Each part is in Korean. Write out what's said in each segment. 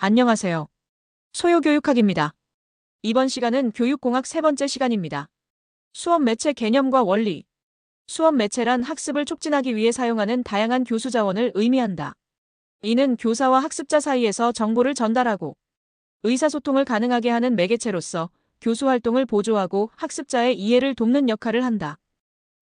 안녕하세요. 소요교육학입니다. 이번 시간은 교육공학 세 번째 시간입니다. 수업 매체 개념과 원리. 수업 매체란 학습을 촉진하기 위해 사용하는 다양한 교수 자원을 의미한다. 이는 교사와 학습자 사이에서 정보를 전달하고 의사소통을 가능하게 하는 매개체로서 교수 활동을 보조하고 학습자의 이해를 돕는 역할을 한다.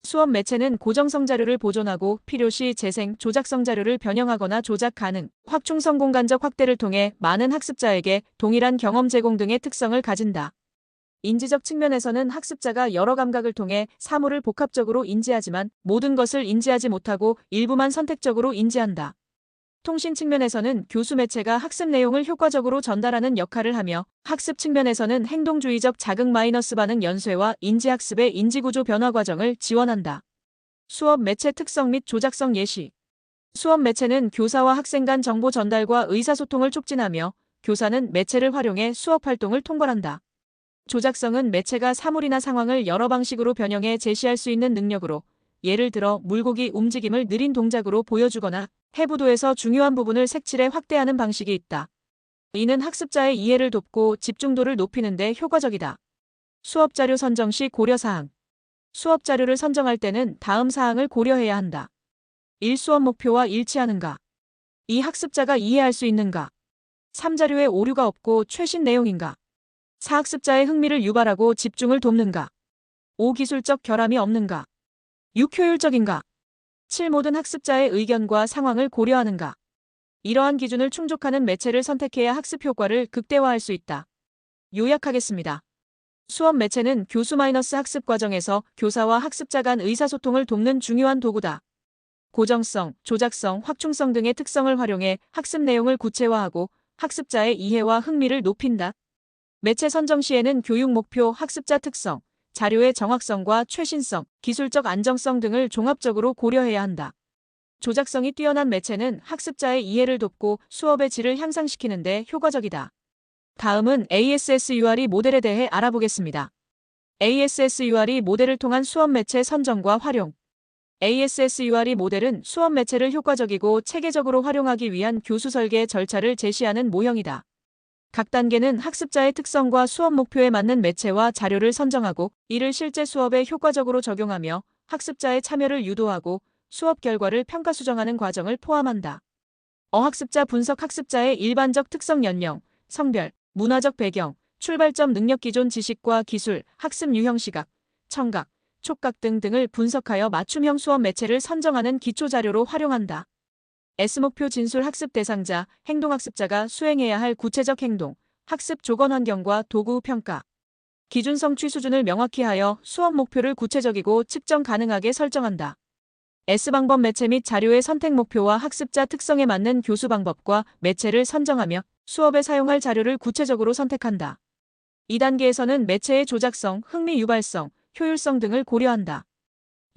수업 매체는 고정성 자료를 보존하고 필요시 재생, 조작성 자료를 변형하거나 조작 가능, 확충성 공간적 확대를 통해 많은 학습자에게 동일한 경험 제공 등의 특성을 가진다. 인지적 측면에서는 학습자가 여러 감각을 통해 사물을 복합적으로 인지하지만 모든 것을 인지하지 못하고 일부만 선택적으로 인지한다. 통신 측면에서는 교수 매체가 학습 내용을 효과적으로 전달하는 역할을 하며 학습 측면에서는 행동주의적 자극 마이너스 반응 연쇄와 인지학습의 인지구조 변화 과정을 지원한다. 수업 매체 특성 및 조작성 예시. 수업 매체는 교사와 학생 간 정보 전달과 의사소통을 촉진하며 교사는 매체를 활용해 수업 활동을 통벌한다. 조작성은 매체가 사물이나 상황을 여러 방식으로 변형해 제시할 수 있는 능력으로 예를 들어 물고기 움직임을 느린 동작으로 보여주거나 해부도에서 중요한 부분을 색칠해 확대하는 방식이 있다. 이는 학습자의 이해를 돕고 집중도를 높이는 데 효과적이다. 수업자료 선정 시 고려사항. 수업자료를 선정할 때는 다음 사항을 고려해야 한다. 1. 수업 목표와 일치하는가? 2. 학습자가 이해할 수 있는가? 3. 자료에 오류가 없고 최신 내용인가? 4. 학습자의 흥미를 유발하고 집중을 돕는가? 5. 기술적 결함이 없는가? 6. 효율적인가? 7. 모든 학습자의 의견과 상황을 고려하는가? 이러한 기준을 충족하는 매체를 선택해야 학습 효과를 극대화할 수 있다. 요약하겠습니다. 수업 매체는 교수 학습 과정에서 교사와 학습자 간 의사소통을 돕는 중요한 도구다. 고정성, 조작성, 확충성 등의 특성을 활용해 학습 내용을 구체화하고 학습자의 이해와 흥미를 높인다. 매체 선정 시에는 교육 목표, 학습자 특성, 자료의 정확성과 최신성, 기술적 안정성 등을 종합적으로 고려해야 한다. 조작성이 뛰어난 매체는 학습자의 이해를 돕고 수업의 질을 향상시키는 데 효과적이다. 다음은 ASSURE 모델에 대해 알아보겠습니다. ASSURE 모델을 통한 수업 매체 선정과 활용. ASSURE 모델은 수업 매체를 효과적이고 체계적으로 활용하기 위한 교수 설계 절차를 제시하는 모형이다. 각 단계는 학습자의 특성과 수업 목표에 맞는 매체와 자료를 선정하고 이를 실제 수업에 효과적으로 적용하며 학습자의 참여를 유도하고 수업 결과를 평가 수정하는 과정을 포함한다. 어학습자 분석 학습자의 일반적 특성 연령, 성별, 문화적 배경, 출발점 능력 기존 지식과 기술, 학습 유형 시각, 청각, 촉각 등을 분석하여 맞춤형 수업 매체를 선정하는 기초 자료로 활용한다. S목표 진술 학습 대상자, 행동학습자가 수행해야 할 구체적 행동, 학습 조건 환경과 도구 평가. 기준 성취 수준을 명확히 하여 수업 목표를 구체적이고 측정 가능하게 설정한다. S방법 매체 및 자료의 선택 목표와 학습자 특성에 맞는 교수 방법과 매체를 선정하며 수업에 사용할 자료를 구체적으로 선택한다. 2단계에서는 매체의 조작성, 흥미 유발성, 효율성 등을 고려한다.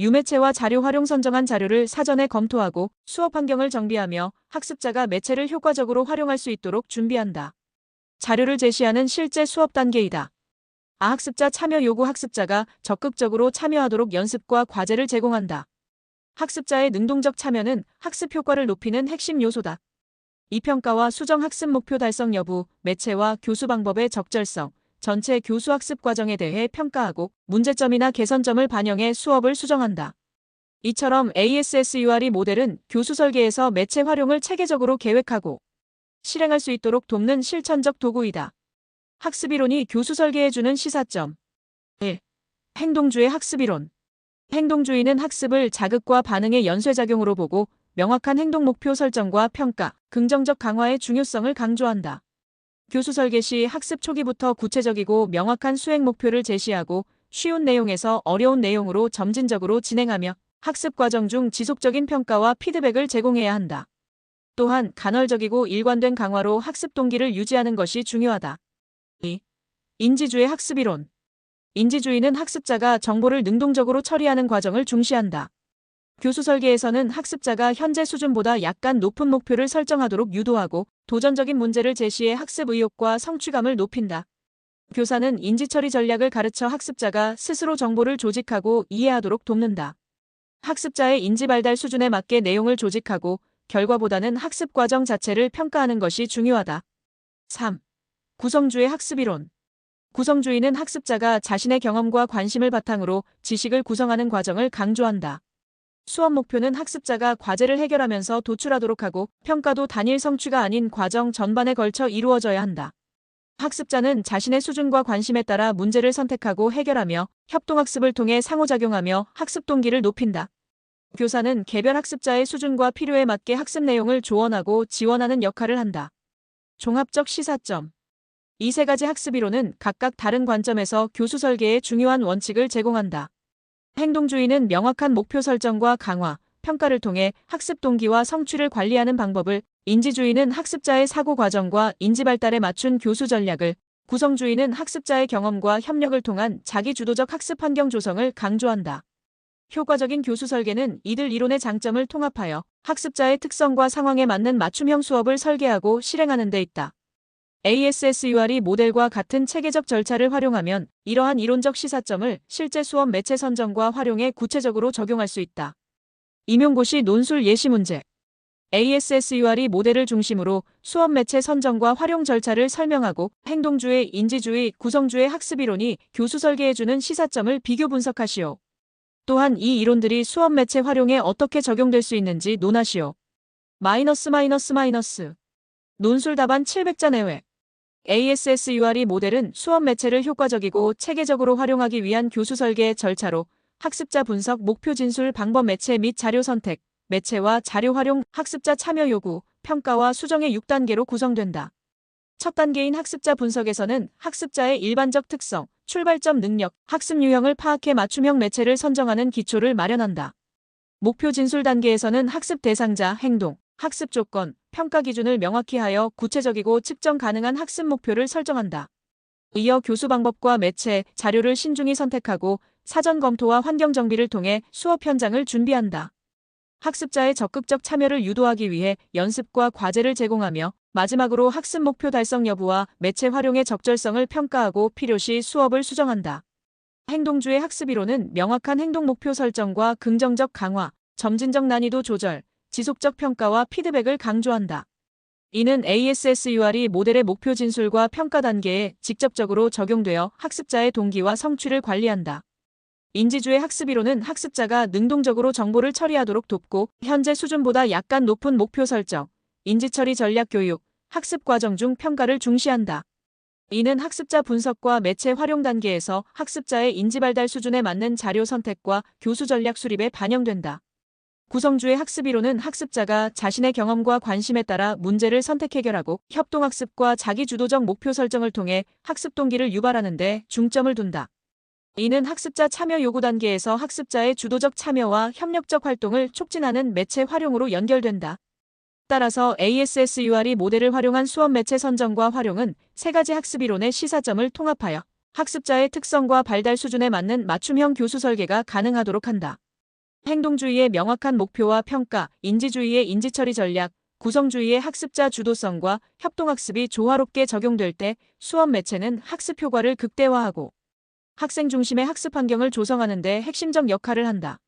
유매체와 자료 활용 선정한 자료를 사전에 검토하고 수업 환경을 정비하며 학습자가 매체를 효과적으로 활용할 수 있도록 준비한다. 자료를 제시하는 실제 수업 단계이다. 아학습자 참여 요구 학습자가 적극적으로 참여하도록 연습과 과제를 제공한다. 학습자의 능동적 참여는 학습 효과를 높이는 핵심 요소다. 이평가와 수정 학습 목표 달성 여부, 매체와 교수 방법의 적절성, 전체 교수 학습 과정에 대해 평가하고 문제점이나 개선점을 반영해 수업을 수정한다. 이처럼 ASSURE 모델은 교수 설계에서 매체 활용을 체계적으로 계획하고 실행할 수 있도록 돕는 실천적 도구이다. 학습이론이 교수 설계해주는 시사점. 1. 행동주의 학습이론. 행동주의는 학습을 자극과 반응의 연쇄작용으로 보고 명확한 행동 목표 설정과 평가, 긍정적 강화의 중요성을 강조한다. 교수 설계 시 학습 초기부터 구체적이고 명확한 수행 목표를 제시하고 쉬운 내용에서 어려운 내용으로 점진적으로 진행하며 학습 과정 중 지속적인 평가와 피드백을 제공해야 한다. 또한 간헐적이고 일관된 강화로 학습 동기를 유지하는 것이 중요하다. 2. 인지주의 학습이론. 인지주의는 학습자가 정보를 능동적으로 처리하는 과정을 중시한다. 교수 설계에서는 학습자가 현재 수준보다 약간 높은 목표를 설정하도록 유도하고 도전적인 문제를 제시해 학습 의욕과 성취감을 높인다. 교사는 인지처리 전략을 가르쳐 학습자가 스스로 정보를 조직하고 이해하도록 돕는다. 학습자의 인지 발달 수준에 맞게 내용을 조직하고 결과보다는 학습 과정 자체를 평가하는 것이 중요하다. 3. 구성주의 학습이론. 구성주의는 학습자가 자신의 경험과 관심을 바탕으로 지식을 구성하는 과정을 강조한다. 수업 목표는 학습자가 과제를 해결하면서 도출하도록 하고 평가도 단일 성취가 아닌 과정 전반에 걸쳐 이루어져야 한다. 학습자는 자신의 수준과 관심에 따라 문제를 선택하고 해결하며 협동학습을 통해 상호작용하며 학습 동기를 높인다. 교사는 개별 학습자의 수준과 필요에 맞게 학습 내용을 조언하고 지원하는 역할을 한다. 종합적 시사점. 이 세 가지 학습이론은 각각 다른 관점에서 교수 설계에 중요한 원칙을 제공한다. 행동주의는 명확한 목표 설정과 강화, 평가를 통해 학습 동기와 성취를 관리하는 방법을, 인지주의는 학습자의 사고 과정과 인지 발달에 맞춘 교수 전략을, 구성주의는 학습자의 경험과 협력을 통한 자기주도적 학습 환경 조성을 강조한다. 효과적인 교수 설계는 이들 이론의 장점을 통합하여 학습자의 특성과 상황에 맞는 맞춤형 수업을 설계하고 실행하는 데 있다. ASSUR이 모델과 같은 체계적 절차를 활용하면 이러한 이론적 시사점을 실제 수업 매체 선정과 활용에 구체적으로 적용할 수 있다. 임용고시 논술 예시 문제. ASSUR이 모델을 중심으로 수업 매체 선정과 활용 절차를 설명하고 행동주의, 인지주의, 구성주의 학습이론이 교수 설계해주는 시사점을 비교 분석하시오. 또한 이 이론들이 수업 매체 활용에 어떻게 적용될 수 있는지 논하시오. 논술 답안 700자 내외. ASSUR이 모델은 수업 매체를 효과적이고 체계적으로 활용하기 위한 교수 설계의 절차로 학습자 분석, 목표 진술, 방법 매체 및 자료 선택, 매체와 자료 활용, 학습자 참여 요구, 평가와 수정의 6단계로 구성된다. 첫 단계인 학습자 분석에서는 학습자의 일반적 특성, 출발점 능력, 학습 유형을 파악해 맞춤형 매체를 선정하는 기초를 마련한다. 목표 진술 단계에서는 학습 대상자, 행동, 학습 조건, 평가 기준을 명확히 하여 구체적이고 측정 가능한 학습 목표를 설정한다. 이어 교수 방법과 매체, 자료를 신중히 선택하고 사전 검토와 환경 정비를 통해 수업 현장을 준비한다. 학습자의 적극적 참여를 유도하기 위해 연습과 과제를 제공하며 마지막으로 학습 목표 달성 여부와 매체 활용의 적절성을 평가하고 필요시 수업을 수정한다. 행동주의 학습이론은 명확한 행동 목표 설정과 긍정적 강화, 점진적 난이도 조절, 지속적 평가와 피드백을 강조한다. 이는 ASSUR이 모델의 목표 진술과 평가 단계에 직접적으로 적용되어 학습자의 동기와 성취를 관리한다. 인지주의 학습이론은 학습자가 능동적으로 정보를 처리하도록 돕고 현재 수준보다 약간 높은 목표 설정, 인지처리 전략 교육, 학습 과정 중 평가를 중시한다. 이는 학습자 분석과 매체 활용 단계에서 학습자의 인지 발달 수준에 맞는 자료 선택과 교수 전략 수립에 반영된다. 구성주의 학습이론은 학습자가 자신의 경험과 관심에 따라 문제를 선택 해결하고 협동학습과 자기주도적 목표 설정을 통해 학습 동기를 유발하는 데 중점을 둔다. 이는 학습자 참여 요구 단계에서 학습자의 주도적 참여와 협력적 활동을 촉진하는 매체 활용으로 연결된다. 따라서 ASSUR이 모델을 활용한 수업 매체 선정과 활용은 세 가지 학습이론의 시사점을 통합하여 학습자의 특성과 발달 수준에 맞는 맞춤형 교수 설계가 가능하도록 한다. 행동주의의 명확한 목표와 평가, 인지주의의 인지처리 전략, 구성주의의 학습자 주도성과 협동학습이 조화롭게 적용될 때 수업 매체는 학습 효과를 극대화하고 학생 중심의 학습 환경을 조성하는 데 핵심적 역할을 한다.